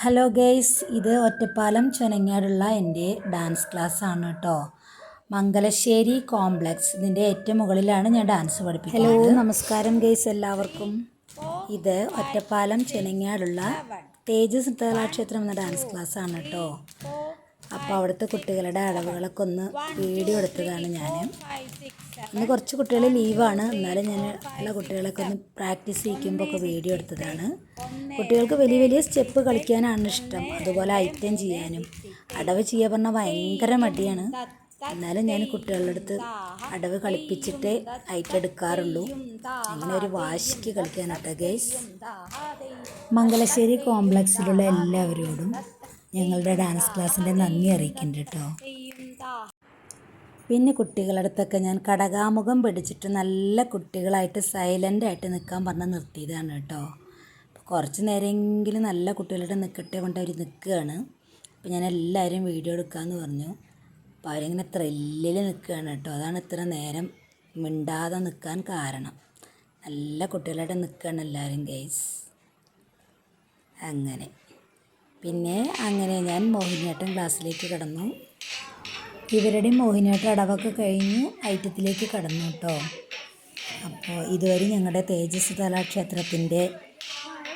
Hello guys, ഇത് ഒറ്റപ്പാലം ചുനങ്ങാടുള്ള എൻ്റെ dance class ആണ് കേട്ടോ. മംഗലശ്ശേരി കോംപ്ലക്സ് ഇതിൻ്റെ ഏറ്റവും മുകളിലാണ് ഞാൻ ഡാൻസ് പഠിപ്പിക്കുന്നത്. ഹലോ, നമസ്കാരം ഗെയ്സ് എല്ലാവർക്കും. ഇത് ഒറ്റപ്പാലം ചുനങ്ങാടുള്ള തേജസ് നൃത്തകലാക്ഷേത്രം എന്ന ഡാൻസ് ക്ലാസ് ആണ് കേട്ടോ. അപ്പോൾ അവിടുത്തെ കുട്ടികളുടെ അടവുകളൊക്കെ ഒന്ന് വീഡിയോ എടുത്തതാണ് ഞാൻ. ഇന്ന് കുറച്ച് കുട്ടികൾ ലീവാണ്, എന്നാലും ഞാൻ എല്ലാ കുട്ടികളൊക്കെ ഒന്ന് പ്രാക്ടീസ് ചെയ്യിക്കുമ്പോൾ ഒക്കെ വീഡിയോ എടുത്തതാണ്. കുട്ടികൾക്ക് വലിയ വലിയ സ്റ്റെപ്പ് കളിക്കാനാണ് ഇഷ്ടം, അതുപോലെ ഐറ്റം ചെയ്യാനും. അടവ് ചെയ്യാൻ പറഞ്ഞാൽ ഭയങ്കര മടിയാണ്, എന്നാലും ഞാൻ കുട്ടികളുടെ അടുത്ത് അടവ് കളിപ്പിച്ചിട്ടേ ഐറ്റം എടുക്കാറുള്ളൂ. അങ്ങനെ ഒരു വാശിക്ക് കളിക്കാനാട്ടോ ഗൈസ്. മംഗലശ്ശേരി കോംപ്ലക്സിലുള്ള എല്ലാവരോടും ഞങ്ങളുടെ ഡാൻസ് ക്ലാസ്സിൻ്റെ നന്ദി അറിയിക്കുന്നുണ്ട് കേട്ടോ. പിന്നെ കുട്ടികളുടെ അടുത്തൊക്കെ ഞാൻ കടകാമുഖം പിടിച്ചിട്ട് നല്ല കുട്ടികളായിട്ട് സൈലൻ്റായിട്ട് നിൽക്കാൻ പറഞ്ഞ് നിർത്തിയതാണ് കേട്ടോ. കുറച്ച് നേരമെങ്കിലും നല്ല കുട്ടികളുടെ നിൽക്കട്ടെ കൊണ്ട് അവർ നിൽക്കുകയാണ്. അപ്പോൾ ഞാൻ എല്ലാവരും വീഡിയോ എടുക്കാമെന്ന് പറഞ്ഞു. അപ്പോൾ അവരിങ്ങനെ ത്രില്ലിൽ നിൽക്കുകയാണ് കേട്ടോ. അതാണ് ഇത്ര നേരം മിണ്ടാതെ നിൽക്കാൻ കാരണം. നല്ല കുട്ടികളായിട്ട് നിൽക്കുകയാണ് എല്ലാവരും ഗൈസ്. അങ്ങനെ ഞാൻ മോഹിനിയാട്ടം ക്ലാസ്സിലേക്ക് കടന്നു. ഇവരുടെയും മോഹിനിയാട്ടം അടവൊക്കെ കഴിഞ്ഞു ഐറ്റത്തിലേക്ക് കടന്നു കേട്ടോ. അപ്പോൾ ഇതുവരെ ഞങ്ങളുടെ തേജസ് കലാക്ഷേത്രത്തിൻ്റെ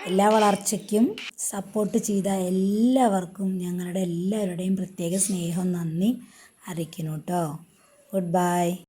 എല്ലാ വളർച്ചയ്ക്കും സപ്പോർട്ട് ചെയ്ത എല്ലാവർക്കും ഞങ്ങളുടെ എല്ലാവരുടെയും പ്രത്യേക സ്നേഹം നന്ദി അറിയിക്കുന്നു കേട്ടോ. Good bye.